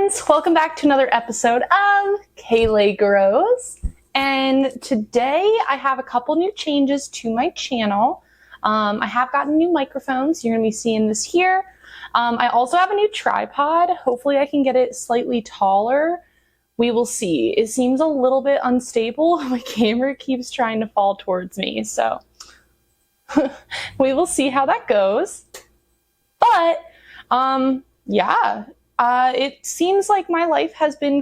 friends, welcome back to another episode of Kayleigh Grows. And today I have a couple new changes to my channel. I have gotten new microphones. You're going to be seeing this here. I also have a new tripod. Hopefully I can get it slightly taller. We will see. It seems a little bit unstable. My camera keeps trying to fall towards me, so we will see how that goes. But yeah, it seems like my life has been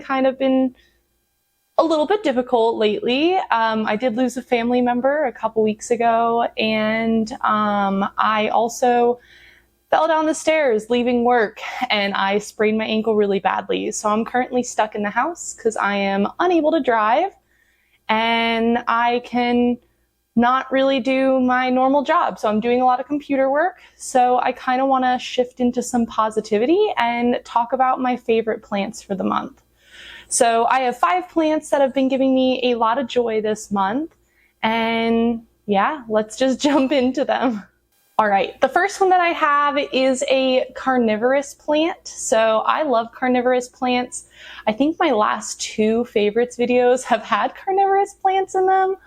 a little bit difficult lately. I did lose a family member a couple weeks ago, and I also fell down the stairs leaving work and I sprained my ankle really badly. So I'm currently stuck in the house because I am unable to drive and I can not really do my normal job. So I'm doing a lot of computer work. So I kind of want to shift into some positivity and talk about my favorite plants for the month. So I have 5 plants that have been giving me a lot of joy this month. And yeah, let's just jump into them. All right, the first one that I have is a carnivorous plant. So I love carnivorous plants. I think my last 2 favorites videos have had carnivorous plants in them.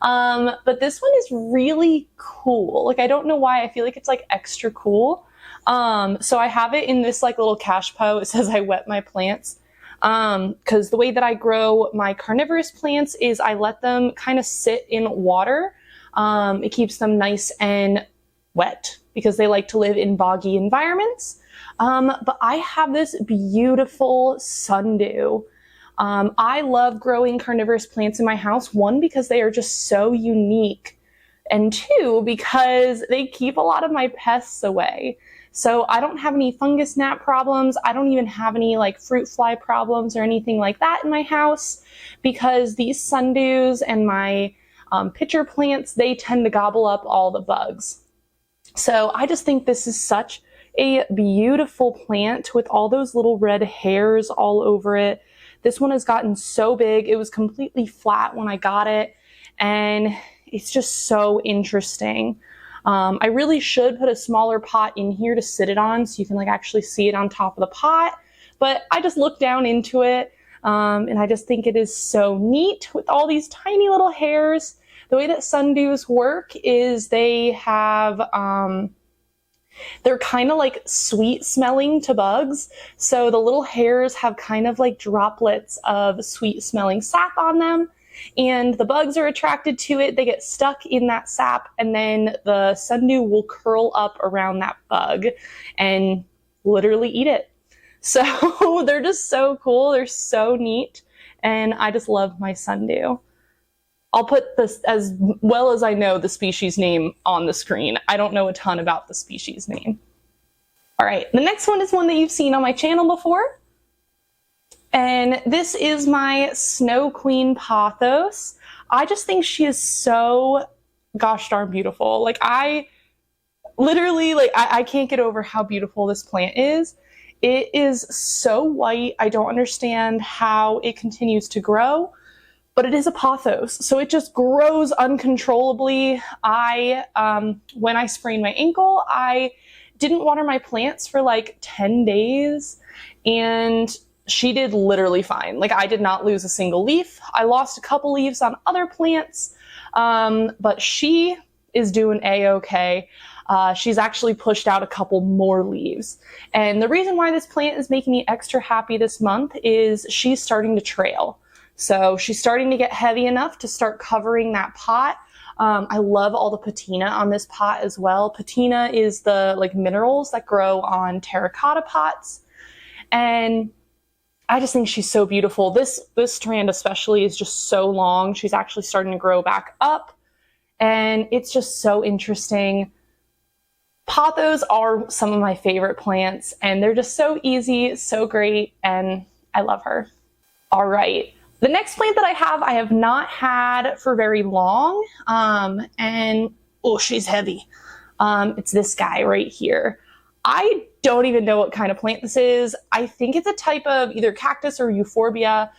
But this one is really cool. Like, I don't know why, I feel like it's like extra cool. So I have it in this like little cash po. It says I wet my plants. Because the way that I grow my carnivorous plants is I let them kind of sit in water. It keeps them nice and wet because they like to live in boggy environments. But I have this beautiful sundew. I love growing carnivorous plants in my house, 1, because they are just so unique, and 2, because they keep a lot of my pests away. So I don't have any fungus gnat problems. I don't even have any like fruit fly problems or anything like that in my house, because these sundews and my pitcher plants, they tend to gobble up all the bugs. So I just think this is such a beautiful plant with all those little red hairs all over it. This one has gotten so big. It was completely flat when I got it, and it's just so interesting. I really should put a smaller pot in here to sit it on so you can like actually see it on top of the pot, but I just looked down into it, and I just think it is so neat with all these tiny little hairs. The way that sundews work is they have, they're kind of like sweet smelling to bugs. So the little hairs have kind of like droplets of sweet smelling sap on them, and the bugs are attracted to it. They get stuck in that sap, and then the sundew will curl up around that bug and literally eat it. So they're just so cool. They're so neat. And I just love my sundew. I'll put this, as well as I know the species name, on the screen. I don't know a ton about the species name. All right, the next one is one that you've seen on my channel before. And this is my Snow Queen Pothos. I just think she is so gosh darn beautiful. Like, I literally, like, I can't get over how beautiful this plant is. It is so white. I don't understand how it continues to grow. But it is a pothos, so it just grows uncontrollably. When I sprained my ankle, I didn't water my plants for like 10 days, and she did literally fine. Like, I did not lose a single leaf. I lost a couple leaves on other plants, but she is doing a-okay. She's actually pushed out a couple more leaves. And the reason why this plant is making me extra happy this month is she's starting to trail. So she's starting to get heavy enough to start covering that pot. I love all the patina on this pot as well. Patina is the like minerals that grow on terracotta pots. And I just think she's so beautiful. This strand especially is just so long. She's actually starting to grow back up, and it's just so interesting. Pothos are some of my favorite plants, and they're just so easy, so great, and I love her. All right. The next plant that I have not had for very long, and oh, she's heavy. It's this guy right here. I don't even know what kind of plant this is. I think it's a type of either cactus or euphorbia.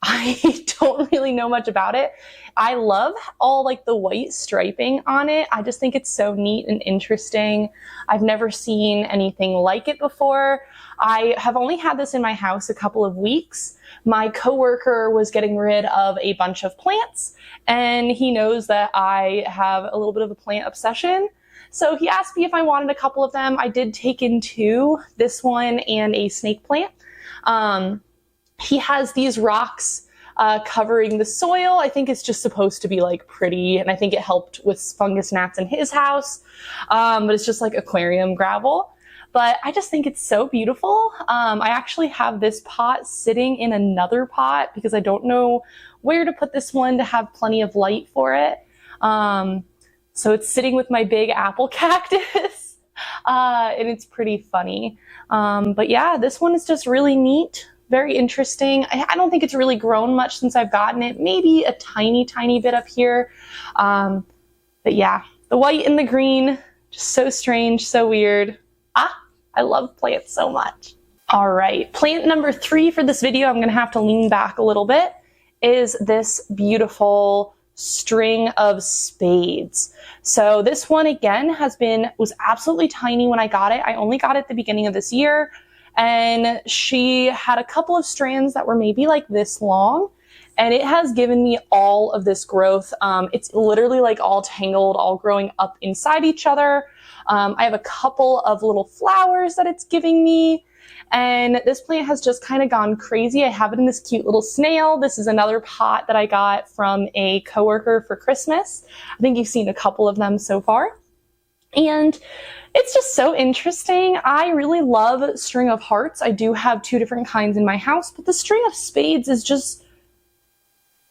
I don't really know much about it. I love all like the white striping on it. I just think it's so neat and interesting. I've never seen anything like it before. I have only had this in my house a couple of weeks. My coworker was getting rid of a bunch of plants, and he knows that I have a little bit of a plant obsession. So he asked me if I wanted a couple of them. I did take in two, this one and a snake plant. He has these rocks covering the soil. I think it's just supposed to be like pretty, and I think it helped with fungus gnats in his house. But it's just like aquarium gravel. But I just think it's so beautiful. I actually have this pot sitting in another pot because I don't know where to put this one to have plenty of light for it. So it's sitting with my big apple cactus, and it's pretty funny. But yeah, this one is just really neat, very interesting. I don't think it's really grown much since I've gotten it, maybe a tiny, tiny bit up here. But yeah, the white and the green, just so strange, so weird. I love plants so much. All right, plant number 3 for this video, I'm gonna have to lean back a little bit, is this beautiful string of spades. So this one again was absolutely tiny when I got it. I only got it at the beginning of this year, and she had a couple of strands that were maybe like this long, and it has given me all of this growth. It's literally like all tangled, all growing up inside each other. I have a couple of little flowers that it's giving me, and this plant has just kind of gone crazy. I have it in this cute little snail. This is another pot that I got from a coworker for Christmas. I think you've seen a couple of them so far. And it's just so interesting. I really love string of hearts. I do have 2 different kinds in my house, but the string of spades is just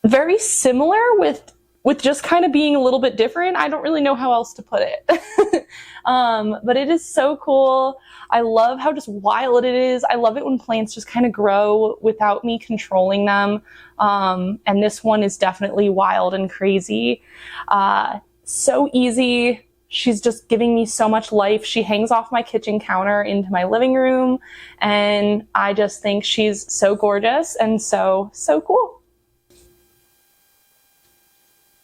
very similar with just kind of being a little bit different. I don't really know how else to put it. But it is so cool. I love how just wild it is. I love it when plants just kind of grow without me controlling them. And this one is definitely wild and crazy. So easy. She's just giving me so much life. She hangs off my kitchen counter into my living room, and I just think she's so gorgeous and so cool.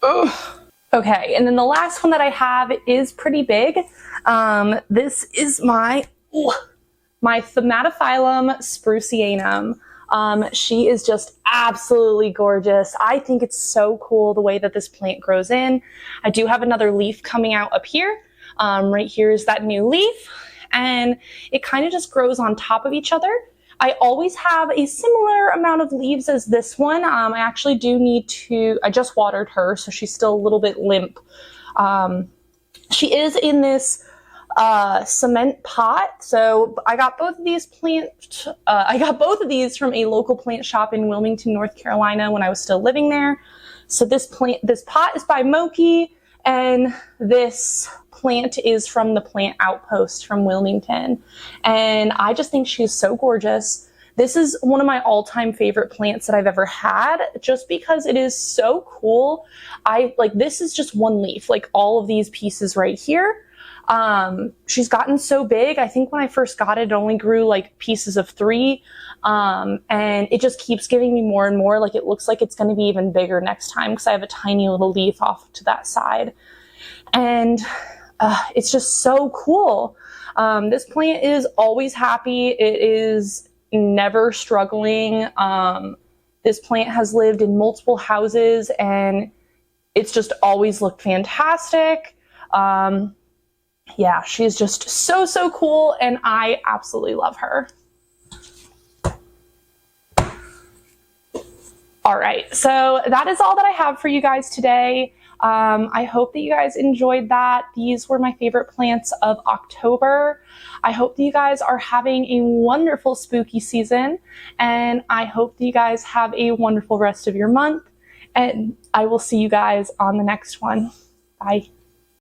Ugh. Okay, and then the last one that I have is pretty big. This is my Thimatophyllum sprucianum. She is just absolutely gorgeous. I think it's so cool the way that this plant grows in. I do have another leaf coming out up here. Right here is that new leaf, and it kind of just grows on top of each other. I always have a similar amount of leaves as this one. I actually do need to, I just watered her, so she's still a little bit limp. She is in this cement pot. So I got both of these from a local plant shop in Wilmington, North Carolina when I was still living there. So this pot is by Moki, and this plant is from the Plant Outpost from Wilmington. And I just think she's so gorgeous. This is one of my all-time favorite plants that I've ever had, just because it is so cool. This is just one leaf, like all of these pieces right here. She's gotten so big. I think when I first got it, it only grew like pieces of 3. And it just keeps giving me more and more. Like, it looks like it's going to be even bigger next time because I have a tiny little leaf off to that side. And it's just so cool. This plant is always happy. It is never struggling. This plant has lived in multiple houses, and it's just always looked fantastic. Yeah, she's just so cool, and I absolutely love her. All right, so that is all that I have for you guys today. I hope that you guys enjoyed that. These were my favorite plants of October. I hope that you guys are having a wonderful spooky season, and I hope that you guys have a wonderful rest of your month, and I will see you guys on the next one. Bye.